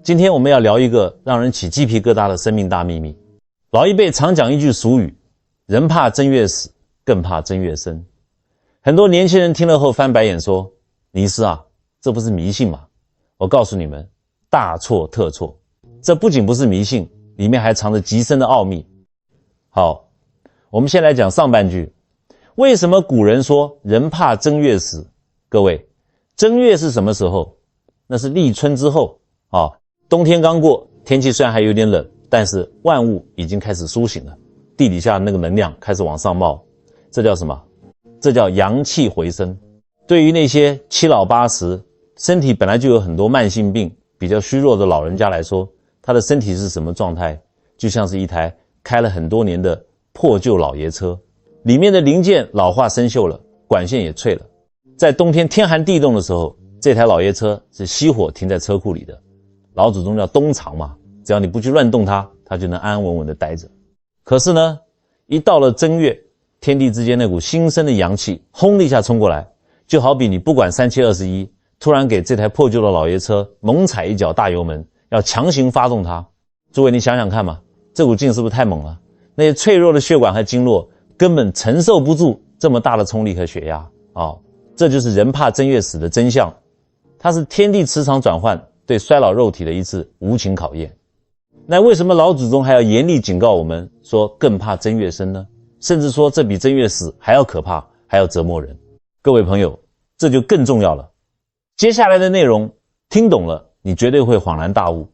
今天我们要聊一个让人起鸡皮疙瘩的生命大秘密。老一辈常讲一句俗语，人怕正月死，更怕正月生。很多年轻人听了后翻白眼说，尼斯啊，这不是迷信吗？我告诉你们，大错特错。这不仅不是迷信，里面还藏着极深的奥秘。好，我们先来讲上半句。为什么古人说人怕正月死？各位，正月是什么时候？那是立春之后啊，冬天刚过，天气虽然还有点冷，但是万物已经开始苏醒了，地底下那个能量开始往上冒。这叫什么？这叫阳气回升。对于那些七老八十，身体本来就有很多慢性病，比较虚弱的老人家来说，他的身体是什么状态？就像是一台开了很多年的破旧老爷车，里面的零件老化生锈了，管线也脆了。在冬天天寒地冻的时候，这台老爷车是熄火停在车库里的。老祖宗叫冬藏嘛，只要你不去乱动它，它就能安安稳稳的待着。可是呢，一到了正月，天地之间那股新生的阳气轰的一下冲过来，就好比你不管3721，突然给这台破旧的老爷车猛踩一脚大油门，要强行发动它。诸位你想想看嘛，这股劲是不是太猛了？那些脆弱的血管和经络根本承受不住这么大的冲力和血压啊！这就是人怕正月死的真相，它是天地磁场转换对衰老肉体的一次无情考验。那为什么老祖宗还要严厉警告我们说更怕正月生呢？甚至说这比正月死还要可怕，还要折磨人。各位朋友，这就更重要了。接下来的内容听懂了，你绝对会恍然大悟，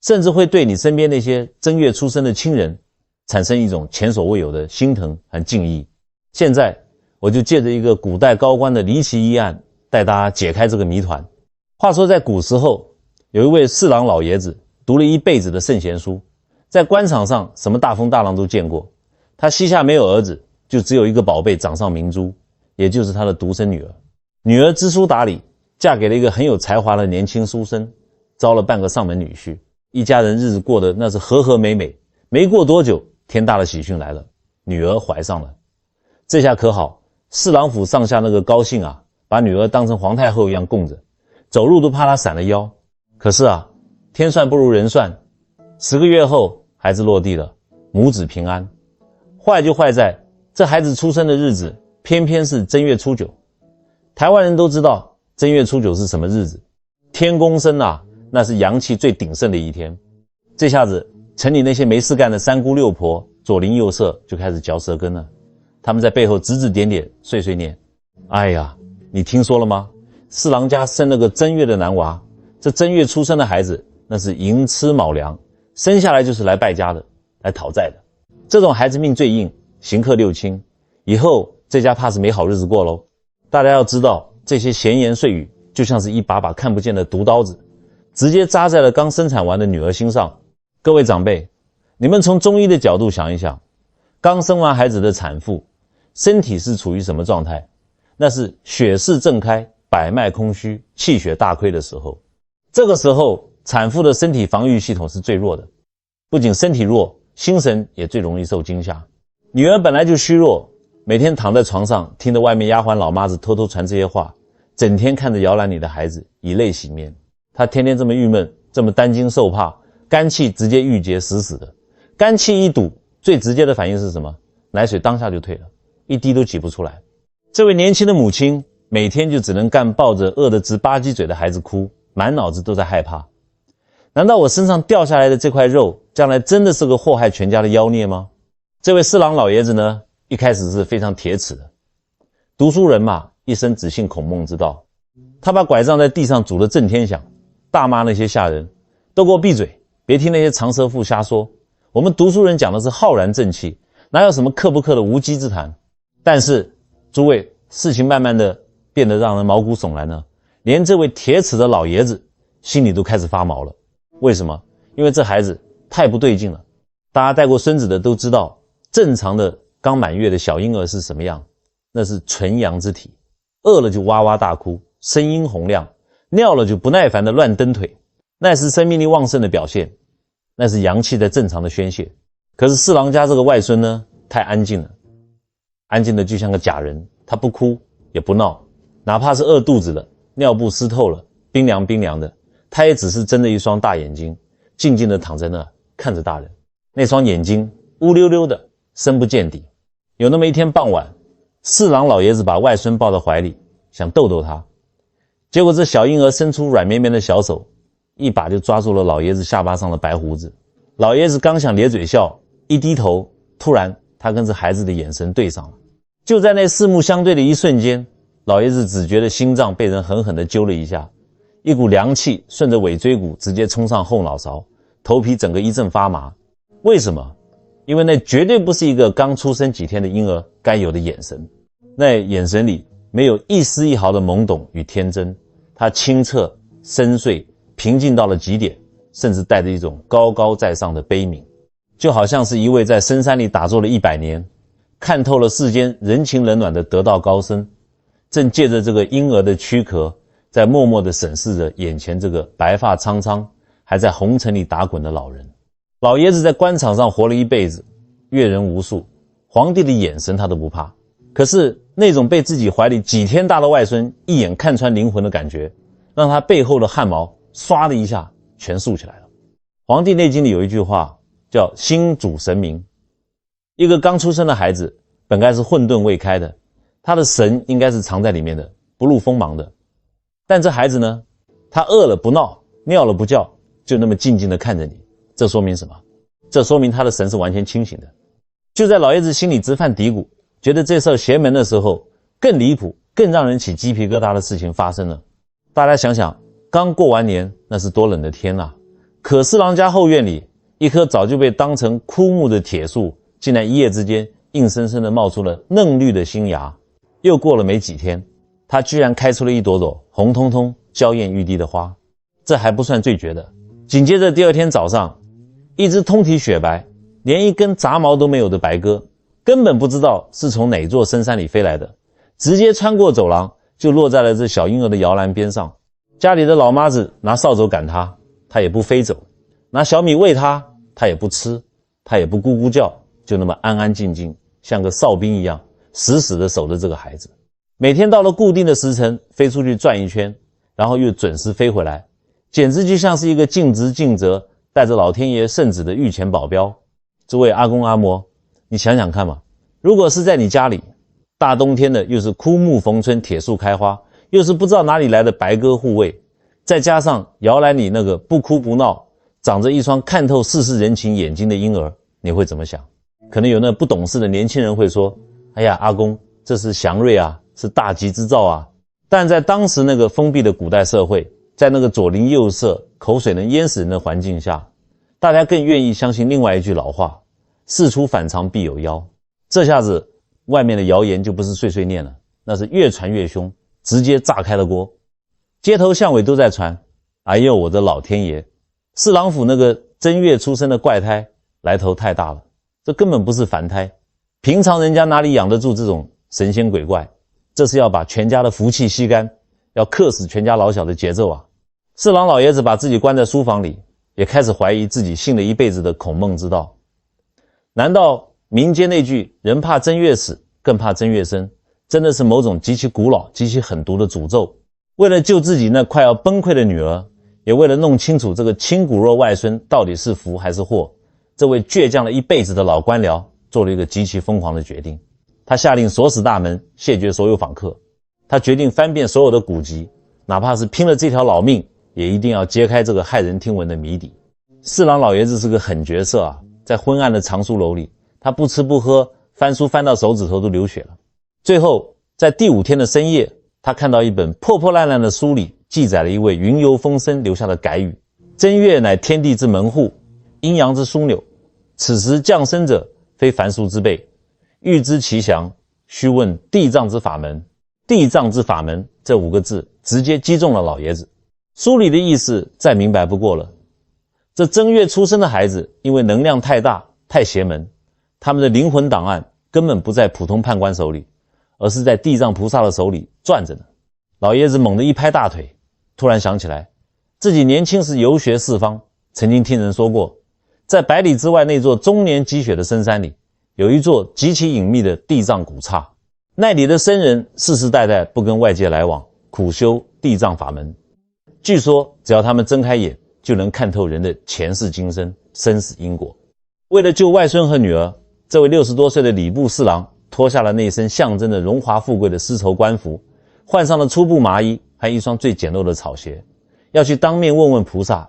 甚至会对你身边那些正月出生的亲人产生一种前所未有的心疼和敬意。现在我就借着一个古代高官的离奇医案，带大家解开这个谜团。话说在古时候，有一位侍郎老爷子读了一辈子的圣贤书，在官场上什么大风大浪都见过。他膝下没有儿子，就只有一个宝贝掌上明珠，也就是他的独生女儿。女儿知书达理，嫁给了一个很有才华的年轻书生，招了半个上门女婿，一家人日子过得那是和和美美。没过多久，天大的喜讯来了，女儿怀上了。这下可好，侍郎府上下那个高兴啊，把女儿当成皇太后一样供着，走路都怕她闪了腰。可是啊，天算不如人算，10个月后孩子落地了，母子平安。坏就坏在这孩子出生的日子偏偏是正月初9。台湾人都知道正月初9是什么日子，天公生啊，那是阳气最鼎盛的一天。这下子城里那些没事干的三姑六婆左邻右舍就开始嚼舌根了，他们在背后指指点点，碎碎念。哎呀，你听说了吗？侍郎家生了个正月的男娃，这正月出生的孩子那是寅吃卯粮，生下来就是来败家的，来讨债的。这种孩子命最硬，刑克6轻，以后这家怕是没好日子过咯。大家要知道，这些闲言碎语就像是一把把看不见的毒刀子，直接扎在了刚生产完的女儿心上。各位长辈，你们从中医的角度想一想，刚生完孩子的产妇身体是处于什么状态？那是血势正开，百脉空虚，气血大亏的时候。这个时候产妇的身体防御系统是最弱的，不仅身体弱，心神也最容易受惊吓。女儿本来就虚弱，每天躺在床上听着外面丫鬟老妈子偷偷传这些话，整天看着摇篮里的孩子以泪洗面，她天天这么郁闷，这么担惊受怕，肝气直接郁结死死的。肝气一堵，最直接的反应是什么？奶水当下就退了，一滴都挤不出来。这位年轻的母亲每天就只能干抱着饿得直吧唧嘴的孩子哭，满脑子都在害怕。难道我身上掉下来的这块肉将来真的是个祸害全家的妖孽吗？这位侍郎老爷子呢，一开始是非常铁齿的。读书人嘛，一生只信孔孟之道。他把拐杖在地上拄得震天响，大骂那些下人，都给我闭嘴，别听那些长舌妇瞎说。我们读书人讲的是浩然正气，哪有什么克不克的无稽之谈。但是诸位，事情慢慢的变得让人毛骨悚然了，连这位铁齿的老爷子心里都开始发毛了。为什么？因为这孩子太不对劲了。大家带过孙子的都知道，正常的刚满月的小婴儿是什么样？那是纯阳之体，饿了就哇哇大哭，声音洪亮，尿了就不耐烦的乱蹬腿，那是生命力旺盛的表现，那是阳气在正常的宣泄。可是侍郎家这个外孙呢，太安静了，安静的就像个假人，他不哭也不闹，哪怕是饿肚子了，尿布湿透了，冰凉冰凉的，他也只是睁着一双大眼睛，静静地躺在那看着大人。那双眼睛乌溜溜的，深不见底。有那么一天傍晚，四郎老爷子把外孙抱到怀里，想逗逗他，结果这小婴儿伸出软绵绵的小手，一把就抓住了老爷子下巴上的白胡子。老爷子刚想咧嘴笑，一低头，突然他跟这孩子的眼神对上了。就在那四目相对的一瞬间，老爷子只觉得心脏被人狠狠地揪了一下，一股凉气顺着尾椎骨直接冲上后脑勺，头皮整个一阵发麻。为什么？因为那绝对不是一个刚出生几天的婴儿该有的眼神。那眼神里没有一丝一毫的懵懂与天真，它清澈深邃，平静到了极点，甚至带着一种高高在上的悲悯，就好像是一位在深山里打坐了100年，看透了世间人情冷暖的得道高僧，正借着这个婴儿的躯壳，在默默地审视着眼前这个白发苍苍还在红尘里打滚的老人。老爷子在官场上活了一辈子，阅人无数，皇帝的眼神他都不怕，可是那种被自己怀里几天大的外孙一眼看穿灵魂的感觉，让他背后的汗毛唰的一下全竖起来了。黄帝内经里有一句话叫心主神明。一个刚出生的孩子本该是混沌未开的，他的神应该是藏在里面的，不露锋芒的。但这孩子呢，他饿了不闹，尿了不叫，就那么静静地看着你。这说明什么？这说明他的神是完全清醒的。就在老爷子心里直犯嘀咕，觉得这事邪门的时候，更离谱更让人起鸡皮疙瘩的事情发生了。大家想想，刚过完年，那是多冷的天啊，可四郎家后院里一棵早就被当成枯木的铁树，竟然一夜之间硬生生地冒出了嫩绿的新芽。又过了没几天，它居然开出了一朵朵红彤彤娇艳欲滴的花。这还不算最绝的，紧接着第二天早上，一只通体雪白连一根杂毛都没有的白鸽，根本不知道是从哪座深山里飞来的，直接穿过走廊就落在了这小婴儿的摇篮边上。家里的老妈子拿扫帚赶它，它也不飞走；拿小米喂它，它也不吃，它也不咕咕叫，就那么安安静静，像个哨兵一样死死地守着这个孩子。每天到了固定的时辰飞出去转一圈，然后又准时飞回来，简直就像是一个尽职尽责带着老天爷圣旨的御前保镖。诸位阿公阿嬷，你想想看嘛，如果是在你家里，大冬天的又是枯木逢春铁树开花，又是不知道哪里来的白鸽护卫，再加上摇篮里那个不哭不闹长着一双看透世事人情眼睛的婴儿，你会怎么想？可能有那不懂事的年轻人会说，哎呀阿公，这是祥瑞啊，是大吉之兆啊。但在当时那个封闭的古代社会，在那个左邻右舍口水能淹死人的环境下，大家更愿意相信另外一句老话，事出反常必有妖。这下子外面的谣言就不是碎碎念了，那是越传越凶，直接炸开了锅。街头巷尾都在传，哎呦我的老天爷，四郎府那个正月出生的怪胎来头太大了，这根本不是凡胎，平常人家哪里养得住这种神仙鬼怪，这是要把全家的福气吸干，要克死全家老小的节奏啊。四郎老爷子把自己关在书房里，也开始怀疑自己信了一辈子的孔孟之道。难道民间那句人怕正月死，更怕正月生，真的是某种极其古老极其狠毒的诅咒？为了救自己那快要崩溃的女儿，也为了弄清楚这个亲骨肉外孙到底是福还是祸，这位倔强了一辈子的老官僚做了一个极其疯狂的决定。他下令锁死大门，谢绝所有访客。他决定翻遍所有的古籍，哪怕是拼了这条老命，也一定要揭开这个骇人听闻的谜底。四郎老爷子是个狠角色啊，在昏暗的藏书楼里，他不吃不喝，翻书翻到手指头都流血了。最后在第5天的深夜，他看到一本破破烂烂的书里记载了一位云游风生留下的改语：正月乃天地之门户，阴阳之枢纽，此时降生者非凡俗之辈，欲知其详，须问地藏之法门。地藏之法门这5个字直接击中了老爷子。书里的意思再明白不过了，这正月出生的孩子因为能量太大太邪门，他们的灵魂档案根本不在普通判官手里，而是在地藏菩萨的手里攥着呢。老爷子猛地一拍大腿，突然想起来自己年轻时游学四方，曾经听人说过，在百里之外那座终年积雪的深山里，有一座极其隐秘的地藏古刹，那里的僧人世世代代不跟外界来往，苦修地藏法门。据说只要他们睁开眼，就能看透人的前世今生、生死因果。为了救外孙和女儿，这位60多岁的礼部侍郎脱下了那身象征着荣华富贵的丝绸官服，换上了粗布麻衣和一双最简陋的草鞋，要去当面问问菩萨，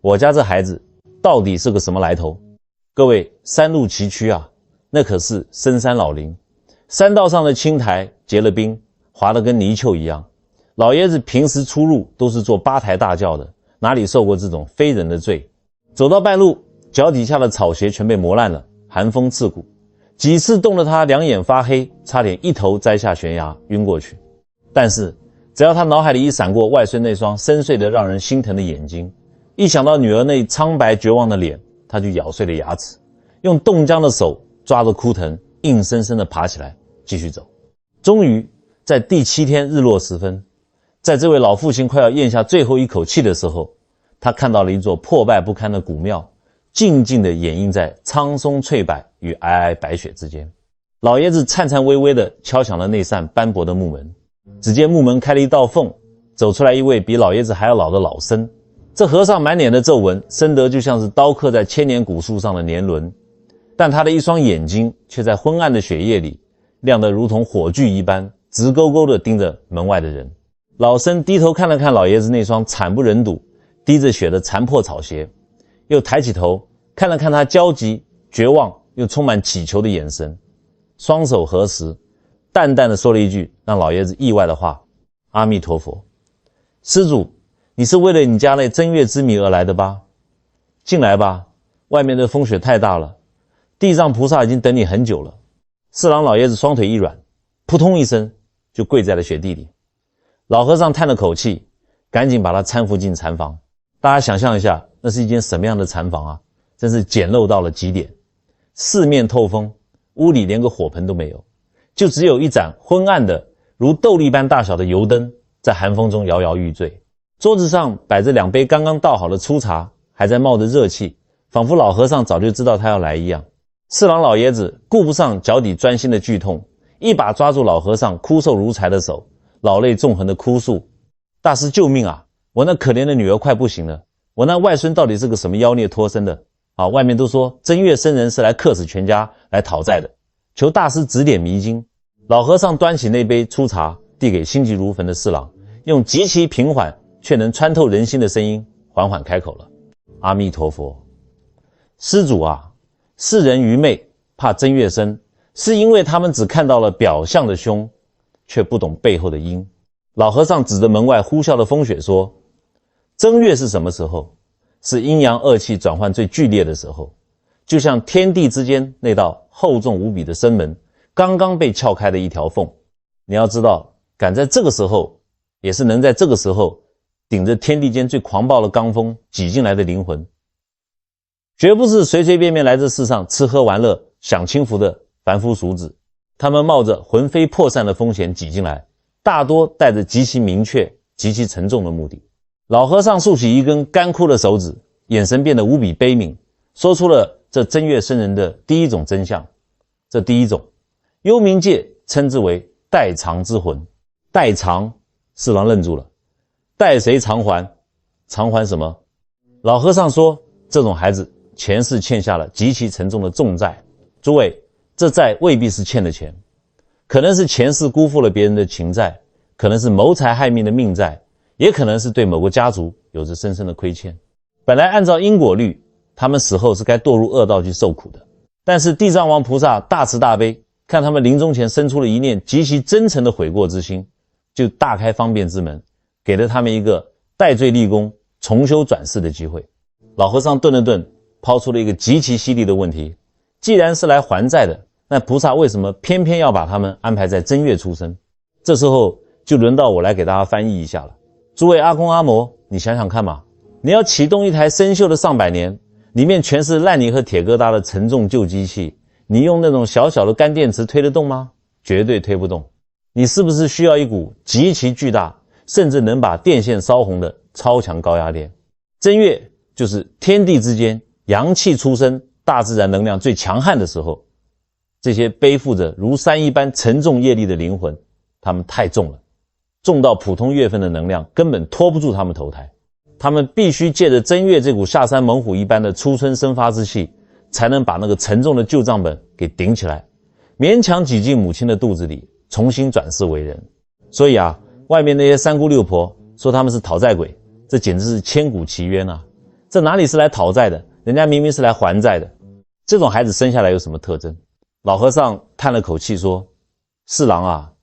我家这孩子到底是个什么来头。各位，山路崎岖啊，那可是深山老林，山道上的青苔结了冰，滑得跟泥鳅一样。老爷子平时出入都是坐八抬大轿的，哪里受过这种非人的罪。走到半路，脚底下的草鞋全被磨烂了，寒风刺骨，几次冻得他两眼发黑，差点一头栽下悬崖晕过去。但是只要他脑海里一闪过外孙那双深邃的让人心疼的眼睛，一想到女儿那苍白绝望的脸，他就咬碎了牙齿，用冻僵的手抓着枯藤，硬生生地爬起来继续走。终于在第7天日落时分，在这位老父亲快要咽下最后一口气的时候，他看到了一座破败不堪的古庙，静静地掩映在苍松翠柏与皑皑白雪之间。老爷子颤颤巍巍地敲响了那扇斑驳的木门，只见木门开了一道缝，走出来一位比老爷子还要老的老僧。这和尚满脸的皱纹，深得就像是刀刻在千年古树上的年轮，但他的一双眼睛却在昏暗的雪夜里亮得如同火炬一般，直勾勾地盯着门外的人。老僧低头看了看老爷子那双惨不忍睹、滴着血的残破草鞋，又抬起头看了看他焦急、绝望又充满祈求的眼神，双手合十，淡淡地说了一句让老爷子意外的话：阿弥陀佛。施主，你是为了你家那正月之谜而来的吧？进来吧，外面的风雪太大了，地藏菩萨已经等你很久了。侍郎老爷子双腿一软，扑通一声就跪在了雪地里。老和尚叹了口气，赶紧把他搀扶进禅房。大家想象一下，那是一间什么样的禅房啊？真是简陋到了极点，四面透风，屋里连个火盆都没有，就只有一盏昏暗的如豆粒般大小的油灯在寒风中摇摇欲坠。桌子上摆着2杯刚刚倒好的粗茶，还在冒着热气，仿佛老和尚早就知道他要来一样。侍郎老爷子顾不上脚底钻心的剧痛，一把抓住老和尚枯瘦如柴的手，老泪纵横的哭诉：大师救命啊，我那可怜的女儿快不行了，我那外孙到底是个什么妖孽托生的啊？外面都说正月生人是来克死全家来讨债的，求大师指点迷津。老和尚端起那杯粗茶递给心急如焚的侍郎，用极其平缓却能穿透人心的声音缓缓开口了：阿弥陀佛。施主啊，世人愚昧，怕正月生，是因为他们只看到了表象的凶，却不懂背后的因。老和尚指着门外呼啸的风雪说：正月是什么时候？是阴阳恶气转换最剧烈的时候，就像天地之间那道厚重无比的生门刚刚被撬开的一条缝。你要知道，赶在这个时候，也是能在这个时候顶着天地间最狂暴的罡风挤进来的灵魂，绝不是随随便便来这世上吃喝玩乐享清福的凡夫俗子。他们冒着魂飞魄散的风险挤进来，大多带着极其明确、极其沉重的目的。老和尚竖起一根干枯的手指，眼神变得无比悲悯，说出了这正月生人的第一种真相。这第一种，幽冥界称之为代偿之魂。代偿，侍郎愣住了，代谁偿还？偿还什么？老和尚说，这种孩子前世欠下了极其沉重的重债。诸位，这债未必是欠的钱，可能是前世辜负了别人的情债，可能是谋财害命的命债，也可能是对某个家族有着深深的亏欠。本来按照因果律，他们死后是该堕入恶道去受苦的，但是地藏王菩萨大慈大悲，看他们临终前生出了一念极其真诚的悔过之心，就大开方便之门，给了他们一个戴罪立功、重修转世的机会。老和尚顿了顿，抛出了一个极其犀利的问题：既然是来还债的，那菩萨为什么偏偏要把他们安排在正月出生？这时候就轮到我来给大家翻译一下了。诸位阿公阿嬷，你想想看嘛，你要启动一台生锈的上百年，里面全是烂泥和铁疙瘩的沉重旧机器，你用那种小小的干电池推得动吗？绝对推不动。你是不是需要一股极其巨大，甚至能把电线烧红的超强高压电？正月就是天地之间阳气出生、大自然能量最强悍的时候，这些背负着如山一般沉重业力的灵魂，他们太重了，重到普通月份的能量根本拖不住他们投胎，他们必须借着正月这股下山猛虎一般的初春生发之气，才能把那个沉重的旧账本给顶起来，勉强挤进母亲的肚子里，重新转世为人。所以啊，外面那些三姑六婆说他们是讨债鬼，这简直是千古奇冤啊！这哪里是来讨债的，人家明明是来还债的。这种孩子生下来有什么特征？老和尚叹了口气说，四郎啊，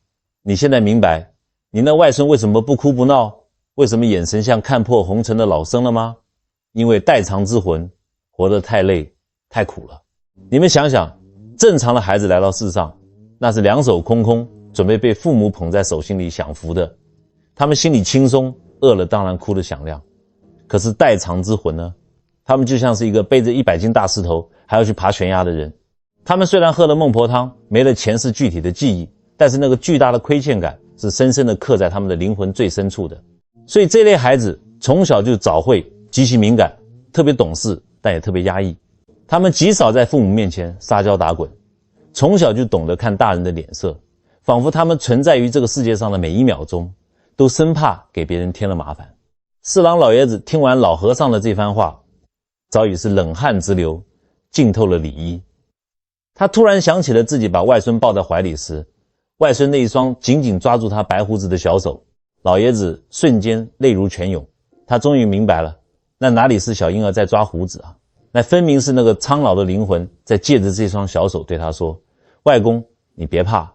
你现在明白你那外孙为什么不哭不闹，为什么眼神像看破红尘的老僧了吗？因为代偿之魂活得太累太苦了。你们想想，正常的孩子来到世上，那是两手空空，准备被父母捧在手心里享福的，他们心里轻松，饿了当然哭得响亮。可是代偿之魂呢，他们就像是一个背着100斤大石头还要去爬悬崖的人，他们虽然喝了孟婆汤，没了前世具体的记忆，但是那个巨大的亏欠感是深深地刻在他们的灵魂最深处的。所以这类孩子从小就早慧，极其敏感，特别懂事，但也特别压抑。他们极少在父母面前撒娇打滚，从小就懂得看大人的脸色，仿佛他们存在于这个世界上的每一秒钟，都生怕给别人添了麻烦。四郎老爷子听完老和尚的这番话，早已是冷汗直流，浸透了里衣。他突然想起了自己把外孙抱在怀里时，外孙那一双紧紧抓住他白胡子的小手，老爷子瞬间泪如泉涌。他终于明白了，那哪里是小婴儿在抓胡子啊，那分明是那个苍老的灵魂在借着这双小手对他说，外公你别怕，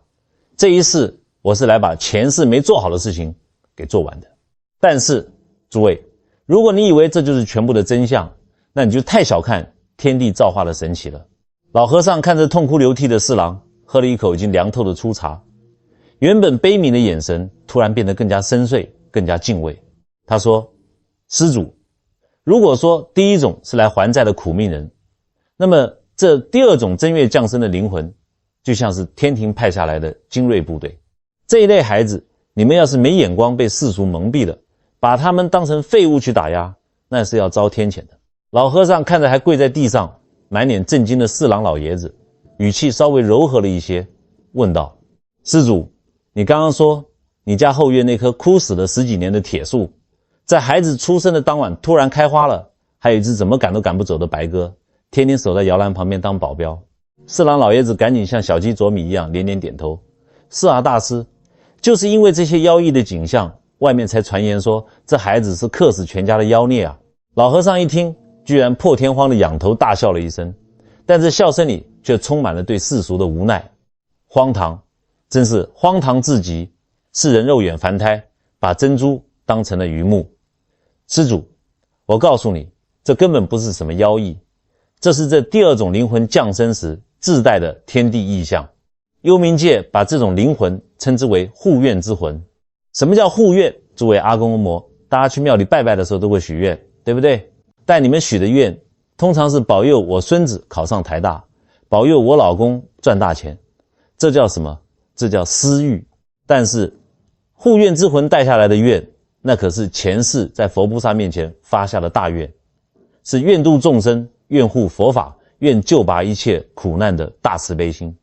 这一世我是来把前世没做好的事情给做完的。但是诸位，如果你以为这就是全部的真相，那你就太小看天地造化的神奇了。老和尚看着痛哭流涕的四郎，喝了一口已经凉透的粗茶，原本悲悯的眼神突然变得更加深邃，更加敬畏。他说，施主，如果说第一种是来还债的苦命人，那么这第二种正月降生的灵魂就像是天庭派下来的精锐部队。这一类孩子，你们要是没眼光，被世俗蒙蔽了，把他们当成废物去打压，那是要遭天谴的。老和尚看着还跪在地上满脸震惊的四郎老爷子，语气稍微柔和了一些，问道，施主，你刚刚说你家后院那棵枯死了10几年的铁树，在孩子出生的当晚突然开花了，还有一只怎么赶都赶不走的白鸽，天天守在摇篮旁边当保镖。四郎老爷子赶紧像小鸡啄米一样连连点头，是啊，大师，就是因为这些妖异的景象，外面才传言说这孩子是克死全家的妖孽啊。老和尚一听，居然破天荒地仰头大笑了一声，但这笑声里却充满了对世俗的无奈。荒唐，真是荒唐至极，世人肉眼凡胎，把珍珠当成了榆木。施主，我告诉你，这根本不是什么妖异，这是这第二种灵魂降生时自带的天地异象。幽冥界把这种灵魂称之为护愿之魂。什么叫护愿？诸位阿公阿嬷，大家去庙里拜拜的时候都会许愿，对不对？但你们许的愿通常是保佑我孙子考上台大，保佑我老公赚大钱，这叫什么？这叫私欲。但是护愿之魂带下来的愿，那可是前世在佛菩萨面前发下的大愿，是愿度众生，愿护佛法，愿救拔一切苦难的大慈悲心。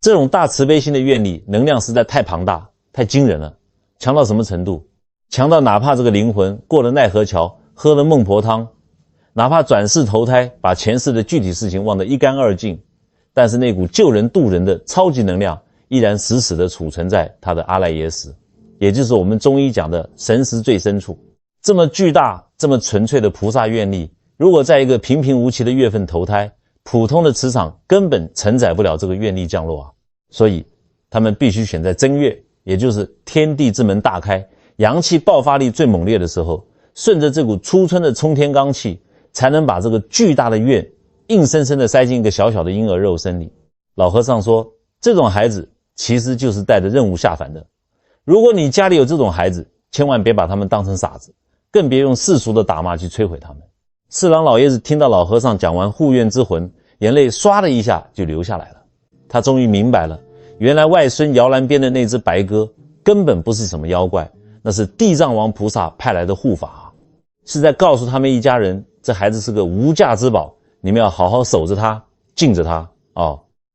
这种大慈悲心的愿力能量实在太庞大太惊人了，强到什么程度？强到哪怕这个灵魂过了奈何桥，喝了孟婆汤，哪怕转世投胎，把前世的具体事情忘得一干二净，但是那股救人渡人的超级能量依然死死地储存在他的阿赖耶识，也就是我们中医讲的神识最深处。这么巨大这么纯粹的菩萨愿力，如果在一个平平无奇的月份投胎，普通的磁场根本承载不了这个愿力降落啊。所以他们必须选在正月，也就是天地之门大开，阳气爆发力最猛烈的时候，顺着这股初春的冲天罡气，才能把这个巨大的愿硬生生地塞进一个小小的婴儿肉身里。老和尚说，这种孩子其实就是带着任务下凡的。如果你家里有这种孩子，千万别把他们当成傻子，更别用世俗的打骂去摧毁他们。四郎老爷子听到老和尚讲完护愿之魂，眼泪唰的一下就流下来了。他终于明白了，原来外孙摇篮边的那只白鸽根本不是什么妖怪，那是地藏王菩萨派来的护法，是在告诉他们一家人，这孩子是个无价之宝，你们要好好守着他，敬着他。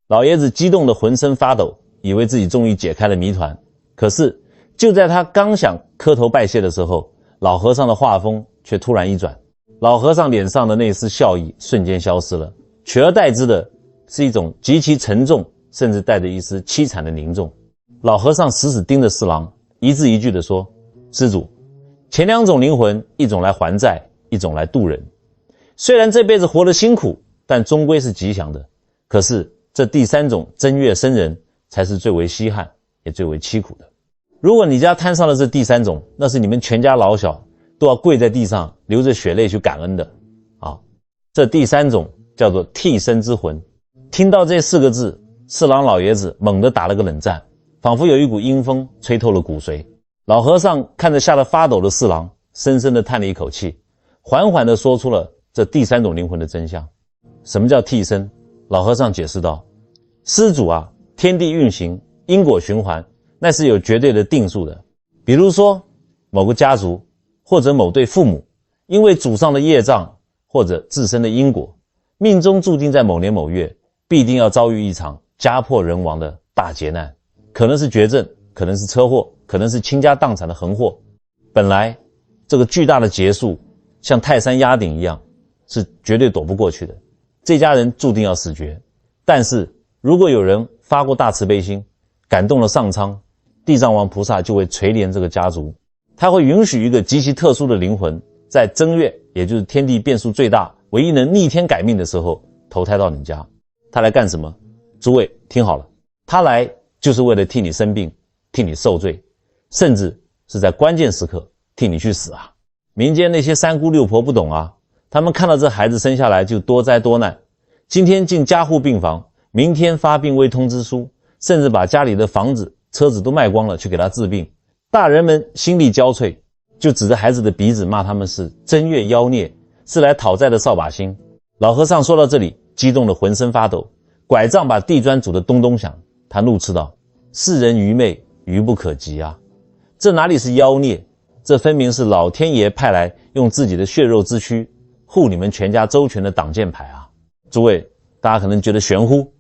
老爷子激动得浑身发抖，以为自己终于解开了谜团。可是就在他刚想磕头拜谢的时候，老和尚的画风却突然一转，老和尚脸上的那丝笑意瞬间消失了，取而代之的是一种极其沉重，甚至带着一丝凄惨的凝重。老和尚死死盯着四郎，一字一句地说：施主，前2种灵魂，一种来还债，一种来渡人。虽然这辈子活得辛苦，但终归是吉祥的。可是这第3种真月生人才是最为稀罕，也最为凄苦的。如果你家摊上了这第3种，那是你们全家老小都要跪在地上流着血泪去感恩的啊！这第3种叫做替身之魂。听到这4个字，四郎老爷子猛地打了个冷战，仿佛有一股阴风吹透了骨髓。老和尚看着吓得发抖的四郎，深深地叹了一口气，缓缓地说出了这第3种灵魂的真相。什么叫替身？老和尚解释道：施主啊，天地运行，因果循环，那是有绝对的定数的。比如说某个家族或者某对父母，因为祖上的业障或者自身的因果，命中注定在某年某月必定要遭遇一场家破人亡的大劫难，可能是绝症，可能是车祸，可能是倾家荡产的横祸。本来这个巨大的劫数像泰山压顶一样，是绝对躲不过去的，这家人注定要死绝。但是如果有人发过大慈悲心，感动了上苍，地藏王菩萨就会垂怜这个家族，他会允许一个极其特殊的灵魂在正月，也就是天地变数最大，唯一能逆天改命的时候投胎到你家。他来干什么？诸位听好了，他来就是为了替你生病，替你受罪，甚至是在关键时刻替你去死啊！民间那些三姑六婆不懂啊，他们看到这孩子生下来就多灾多难，今天进加护病房，明天发病危通知书，甚至把家里的房子车子都卖光了去给他治病。大人们心力交瘁，就指着孩子的鼻子骂他们是正月妖孽，是来讨债的扫把星。老和尚说到这里，激动得浑身发抖，拐杖把地砖拄得咚咚响。他怒斥道：世人愚昧，愚不可及啊！这哪里是妖孽，这分明是老天爷派来用自己的血肉之躯护你们全家周全的挡箭牌啊！诸位，大家可能觉得玄乎，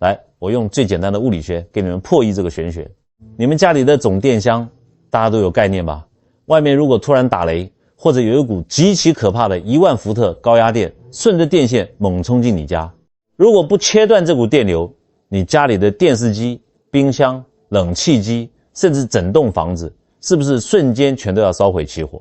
来，我用最简单的物理学给你们破译这个玄学。你们家里的总电箱大家都有概念吧？外面如果突然打雷，或者有一股极其可怕的10000伏特高压电顺着电线猛冲进你家，如果不切断这股电流，你家里的电视机、冰箱、冷气机，甚至整栋房子，是不是瞬间全都要烧毁起火？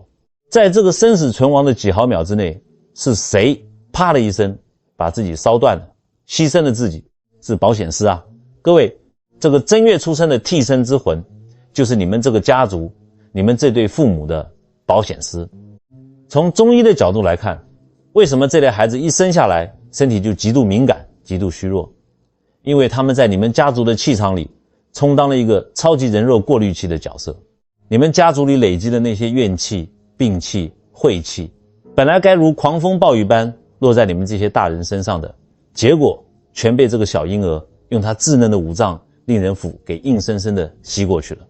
在这个生死存亡的几毫秒之内，是谁啪的一声把自己烧断了，牺牲了自己？是保险丝啊！各位，这个正月出生的替身之魂，就是你们这个家族，你们这对父母的保险丝。从中医的角度来看，为什么这类孩子一生下来身体就极度敏感、极度虚弱？因为他们在你们家族的气场里充当了一个超级人肉过滤器的角色。你们家族里累积的那些怨气、病气、晦气，本来该如狂风暴雨般落在你们这些大人身上的，结果全被这个小婴儿用他稚嫩的五脏令人腑给硬生生的吸过去了。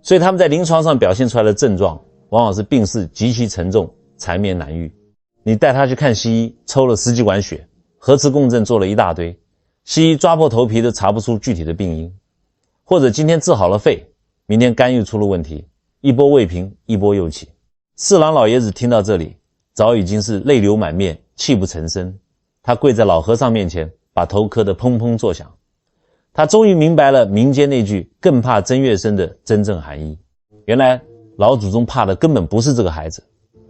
所以他们在临床上表现出来的症状往往是病势极其沉重，缠绵难愈。你带他去看西医，抽了10几管血，核磁共振做了一大堆，西医抓破头皮都查不出具体的病因。或者今天治好了肺，明天肝又出了问题，一波未平一波又起。四郎老爷子听到这里，早已经是泪流满面，泣不成声。他跪在老和尚面前，把头磕得砰砰作响。他终于明白了民间那句更怕正月生的真正含义。原来老祖宗怕的根本不是这个孩子，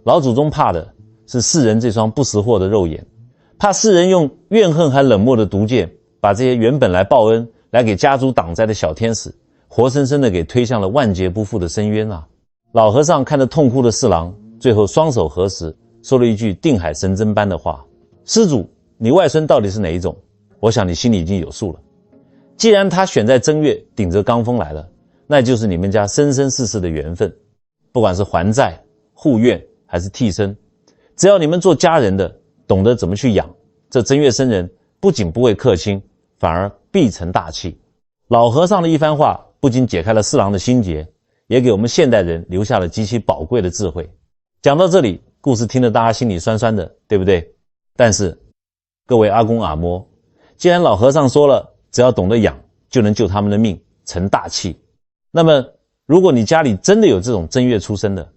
老祖宗怕的是世人这双不识货的肉眼，怕世人用怨恨还冷漠的毒箭，把这些原本来报恩来给家族挡灾的小天使活生生的给推向了万劫不复的深渊啊！老和尚看着痛哭的四郎，最后双手合十，说了一句定海神针般的话：施主，你外孙到底是哪一种？我想你心里已经有数了。既然他选在正月顶着罡风来了，那就是你们家生生世世的缘分。不管是还债、护院还是替身，只要你们做家人的懂得怎么去养，这正月生人不仅不会克亲，反而必成大器。老和尚的一番话不仅解开了四郎的心结，也给我们现代人留下了极其宝贵的智慧。讲到这里，故事听得大家心里酸酸的，对不对？但是各位阿公阿嬷，既然老和尚说了只要懂得养就能救他们的命，成大器，那么如果你家里真的有这种正月出生的，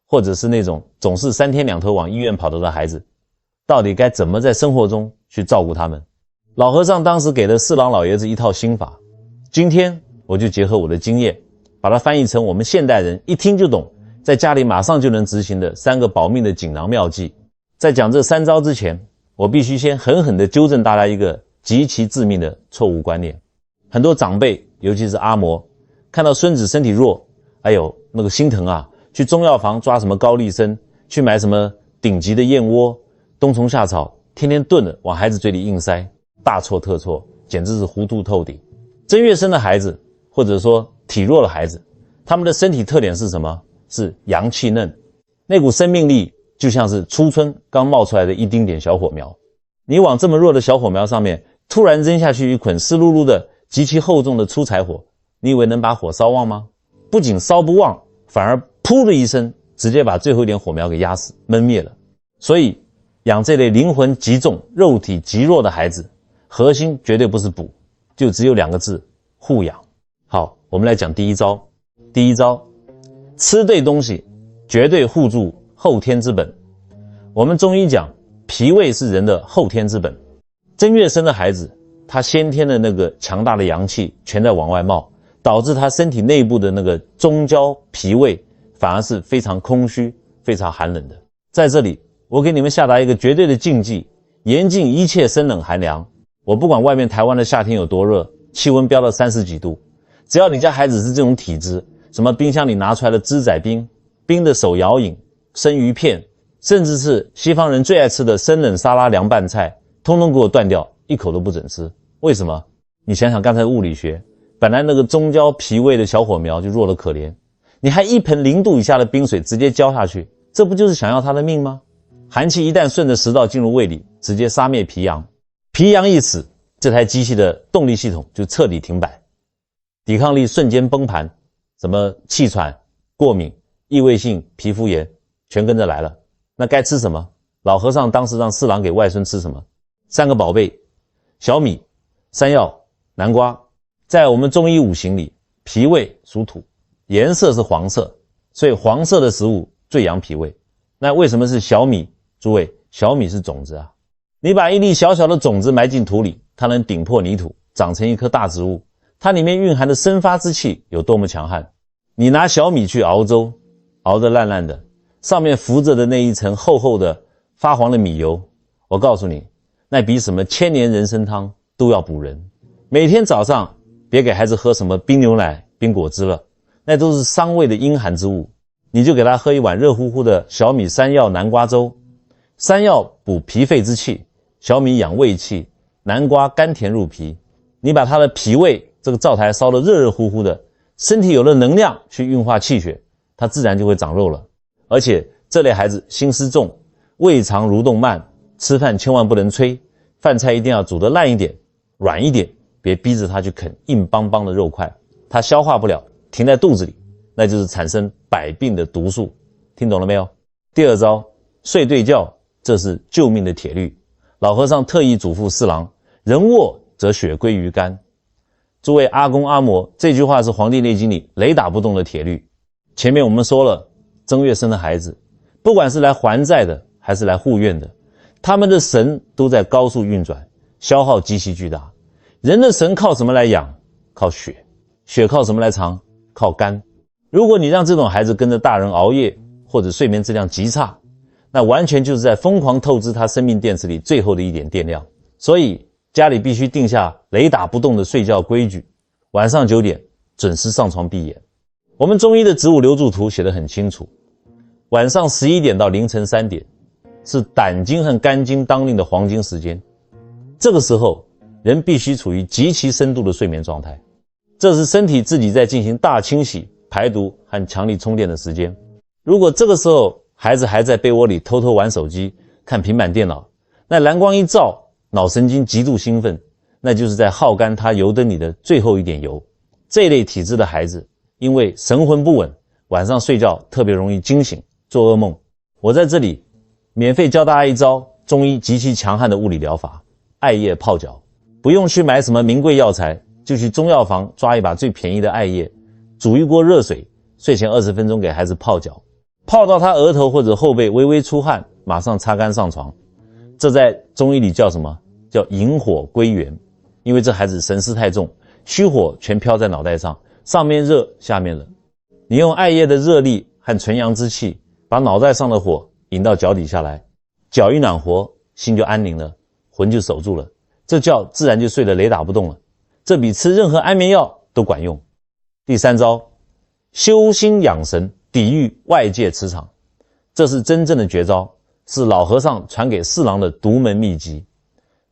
或者是那种总是3天2头往医院跑的孩子，到底该怎么在生活中去照顾他们？老和尚当时给了四郎老爷子一套心法，今天我就结合我的经验，把它翻译成我们现代人一听就懂，在家里马上就能执行的3个保命的锦囊妙计。在讲这3招之前，我必须先狠狠地纠正大家一个极其致命的错误观念。很多长辈，尤其是阿嬷，看到孙子身体弱，哎呦那个心疼啊，去中药房抓什么高丽参，去买什么顶级的燕窝，冬虫夏草，天天炖了往孩子嘴里硬塞，大错特错，简直是糊涂透顶。正月生的孩子，或者说体弱的孩子，他们的身体特点是什么？是阳气嫩，那股生命力就像是初春刚冒出来的一丁点小火苗。你往这么弱的小火苗上面突然扔下去一捆湿漉漉的极其厚重的粗柴火，你以为能把火烧旺吗？不仅烧不旺，反而噗的一声直接把最后一点火苗给压死闷灭了。所以养这类灵魂极重肉体极弱的孩子，核心绝对不是补，就只有2个字：护养。好，我们来讲第一招。第一招，吃对东西绝对护住后天之本。我们中医讲，脾胃是人的后天之本。正月生的孩子，他先天的那个强大的阳气全在往外冒，导致他身体内部的那个中焦脾胃反而是非常空虚非常寒冷的。在这里我给你们下达一个绝对的禁忌，严禁一切生冷寒凉。我不管外面台湾的夏天有多热，气温飙到30几度，只要你家孩子是这种体质，什么冰箱里拿出来的芝仔冰、冰的手摇饮、生鱼片，甚至是西方人最爱吃的生冷沙拉凉拌菜，通通给我断掉，一口都不准吃。为什么？你想想刚才物理学，本来那个中焦脾胃的小火苗就弱得可怜，你还一盆0度以下的冰水直接浇下去，这不就是想要他的命吗？寒气一旦顺着食道进入胃里，直接杀灭脾阳，脾阳一死，这台机器的动力系统就彻底停摆，抵抗力瞬间崩盘，什么气喘、过敏、异位性皮肤炎全跟着来了。那该吃什么？老和尚当时让四郎给外孙吃什么？3个宝贝：小米、山药、南瓜。在我们中医五行里，脾胃属土，颜色是黄色，所以黄色的食物最养脾胃。那为什么是小米？诸位，小米是种子啊，你把一粒小小的种子埋进土里，它能顶破泥土，长成一棵大植物，它里面蕴含的生发之气有多么强悍。你拿小米去熬粥，熬得烂烂的，上面浮着的那一层厚厚的发黄的米油，我告诉你，那比什么1000年人参汤都要补人。每天早上别给孩子喝什么冰牛奶、冰果汁了，那都是伤胃的阴寒之物，你就给他喝一碗热乎乎的小米山药南瓜粥。山药补脾肺之气，小米养胃气，南瓜甘甜入脾。你把他的脾胃这个灶台烧得热热乎乎的，身体有了能量去运化气血，他自然就会长肉了。而且这类孩子心思重，胃肠蠕动慢，吃饭千万不能催，饭菜一定要煮得烂一点、软一点，别逼着他去啃硬邦邦的肉块，他消化不了，停在肚子里，那就是产生百病的毒素。听懂了没有？第2招，睡对觉，这是救命的铁律。老和尚特意嘱咐四郎，人卧则血归于肝。诸位阿公阿嬷，这句话是《黄帝内经》里雷打不动的铁律。前面我们说了，正月生的孩子，不管是来还债的还是来护院的，他们的神都在高速运转，消耗极其巨大。人的神靠什么来养？靠血。血靠什么来藏？靠肝。如果你让这种孩子跟着大人熬夜，或者睡眠质量极差，那完全就是在疯狂透支他生命电池里最后的一点电量。所以家里必须定下雷打不动的睡觉规矩，晚上9点准时上床闭眼。我们中医的植物流注图写得很清楚，晚上11点到凌晨3点是胆经和肝经当令的黄金时间，这个时候人必须处于极其深度的睡眠状态，这是身体自己在进行大清洗、排毒和强力充电的时间。如果这个时候孩子还在被窝里偷偷玩手机、看平板电脑，那蓝光一照，脑神经极度兴奋，那就是在耗干他油灯里的最后一点油。这类体质的孩子因为神魂不稳，晚上睡觉特别容易惊醒、做噩梦。我在这里免费教大家一招中医极其强悍的物理疗法，艾叶泡脚。不用去买什么名贵药材，就去中药房抓一把最便宜的艾叶，煮一锅热水，睡前20分钟给孩子泡脚，泡到他额头或者后背微微出汗，马上擦干上床。这在中医里叫什么？叫引火归元。因为这孩子神思太重，虚火全飘在脑袋上，上面热下面冷。你用艾叶的热力和纯阳之气，把脑袋上的火引到脚底下来，脚一暖和，心就安宁了，魂就守住了，这觉自然就睡得雷打不动了。这比吃任何安眠药都管用。第3招，修心养神，抵御外界磁场。这是真正的绝招，是老和尚传给四郎的独门秘籍，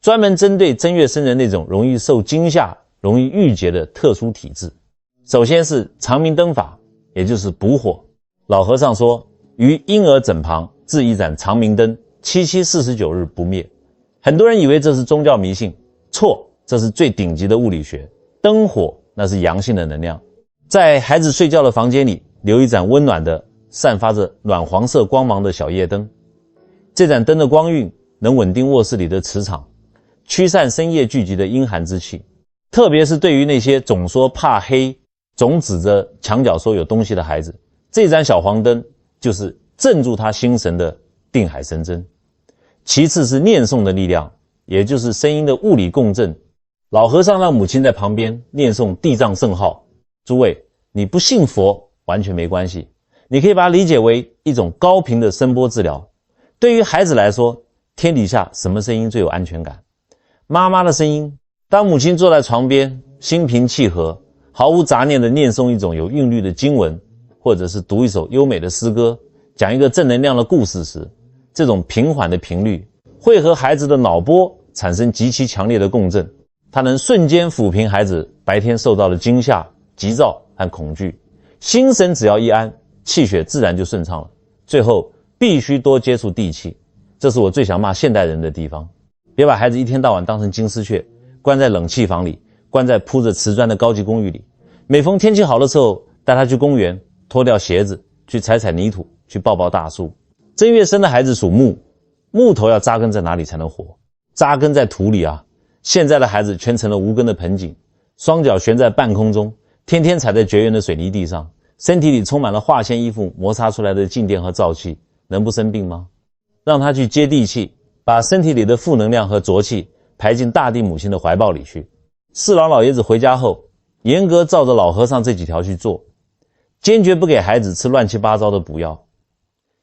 专门针对正月生人那种容易受惊吓、容易郁结的特殊体质。首先是长明灯法，也就是补火。老和尚说，于婴儿枕旁置一盏长明灯，7七49日不灭。很多人以为这是宗教迷信，错，这是最顶级的物理学。灯火那是阳性的能量，在孩子睡觉的房间里留一盏温暖的、散发着暖黄色光芒的小夜灯。这盏灯的光晕能稳定卧室里的磁场，驱散深夜聚集的阴寒之气。特别是对于那些总说怕黑、总指着墙角说有东西的孩子，这盏小黄灯就是镇住他心神的定海神针。其次是念诵的力量，也就是声音的物理共振。老和尚让母亲在旁边念诵地藏圣号。诸位，你不信佛完全没关系，你可以把它理解为一种高频的声波治疗。对于孩子来说，天底下什么声音最有安全感？妈妈的声音。当母亲坐在床边，心平气和，毫无杂念地念诵一种有韵律的经文，或者是读一首优美的诗歌，讲一个正能量的故事时，这种平缓的频率会和孩子的脑波产生极其强烈的共振，它能瞬间抚平孩子白天受到的惊吓、急躁和恐惧，心神只要一安，气血自然就顺畅了。最后必须多接触地气，这是我最想骂现代人的地方。别把孩子一天到晚当成金丝雀，关在冷气房里，关在铺着瓷砖的高级公寓里。每逢天气好的时候，带他去公园，脱掉鞋子，去踩踩泥土，去抱抱大树。正月生的孩子属木，木头要扎根在哪里才能活？扎根在土里啊。现在的孩子全成了无根的盆景，双脚悬在半空中，天天踩在绝缘的水泥地上，身体里充满了化纤衣服摩擦出来的静电和燥气，能不生病吗？让他去接地气，把身体里的负能量和浊气排进大地母亲的怀抱里去。四郎老爷子回家后，严格照着老和尚这几条去做，坚决不给孩子吃乱七八糟的补药。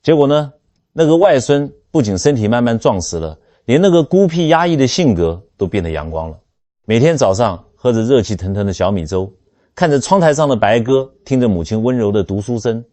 结果呢，那个外孙不仅身体慢慢壮实了，连那个孤僻压抑的性格都变得阳光了。每天早上喝着热气腾腾的小米粥，看着窗台上的白鸽，听着母亲温柔的读书声，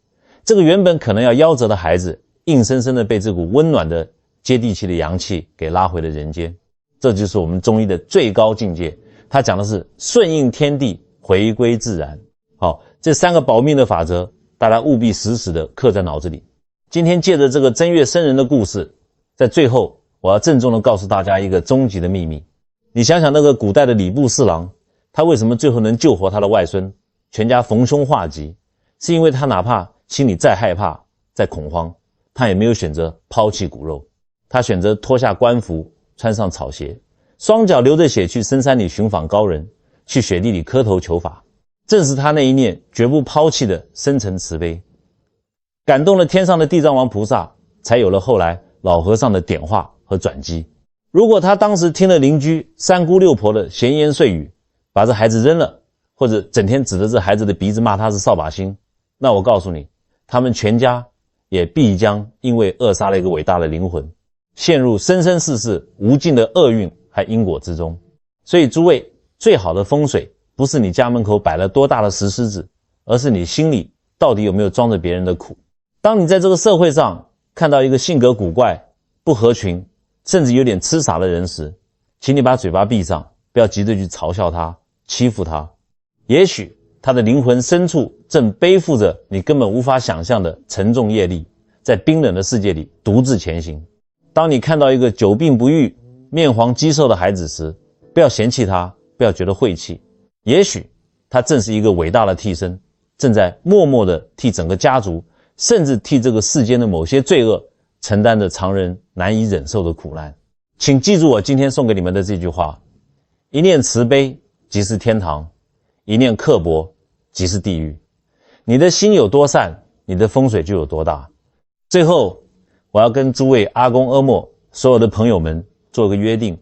这个原本可能要夭折的孩子，硬生生的被这股温暖的接地气的阳气给拉回了人间。这就是我们中医的最高境界，它讲的是顺应天地，回归自然。好，这3个保命的法则，大家务必死死的刻在脑子里。今天借着这个正月生人的故事，在最后我要郑重的告诉大家一个终极的秘密。你想想那个古代的礼部侍郎，他为什么最后能救活他的外孙，全家逢凶化吉？是因为他哪怕心里再害怕再恐慌，他也没有选择抛弃骨肉，他选择脱下官服，穿上草鞋，双脚流着血去深山里寻访高人，去雪地里磕头求法。正是他那一念绝不抛弃的深沉慈悲，感动了天上的地藏王菩萨，才有了后来老和尚的点化和转机。如果他当时听了邻居三姑六婆的闲言碎语，把这孩子扔了，或者整天指着这孩子的鼻子骂他是扫把星，那我告诉你，他们全家也必将因为扼杀了一个伟大的灵魂，陷入生生世世无尽的厄运和因果之中。所以诸位，最好的风水不是你家门口摆了多大的石狮子，而是你心里到底有没有装着别人的苦。当你在这个社会上看到一个性格古怪、不合群，甚至有点痴傻的人时，请你把嘴巴闭上，不要急着去嘲笑他、欺负他。也许他的灵魂深处正背负着你根本无法想象的沉重业力，在冰冷的世界里独自前行。当你看到一个久病不愈、面黄肌瘦的孩子时，不要嫌弃他，不要觉得晦气。也许他正是一个伟大的替身，正在默默地替整个家族，甚至替这个世间的某些罪恶承担着常人难以忍受的苦难。请记住我今天送给你们的这句话：一念慈悲即是天堂，一念刻薄即是地狱。你的心有多善，你的风水就有多大。最后，我要跟诸位阿公阿嬷所有的朋友们做个约定，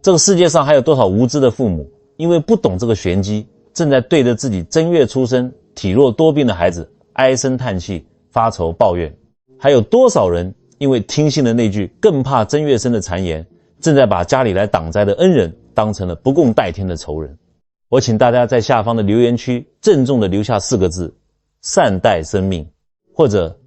这个世界上还有多少无知的父母，因为不懂这个玄机，正在对着自己正月出生体弱多病的孩子唉声叹气，发愁抱怨。还有多少人因为听信了那句更怕正月生的谗言，正在把家里来挡灾的恩人当成了不共戴天的仇人。我请大家在下方的留言区郑重地留下4个字：善待生命，或者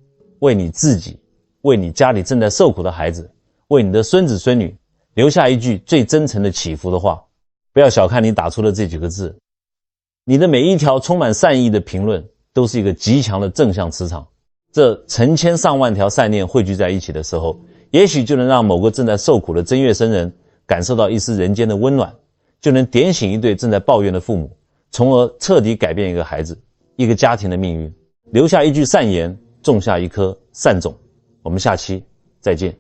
为你自己，为你家里正在受苦的孩子，为你的孙子孙女留下一句最真诚的祈福的话。不要小看你打出的这几个字，你的每一条充满善意的评论都是一个极强的正向磁场。这成千上万条善念汇聚在一起的时候，也许就能让某个正在受苦的正月生人感受到一丝人间的温暖，就能点醒一对正在抱怨的父母，从而彻底改变一个孩子、一个家庭的命运，留下一句善言，种下一颗善种。我们下期再见。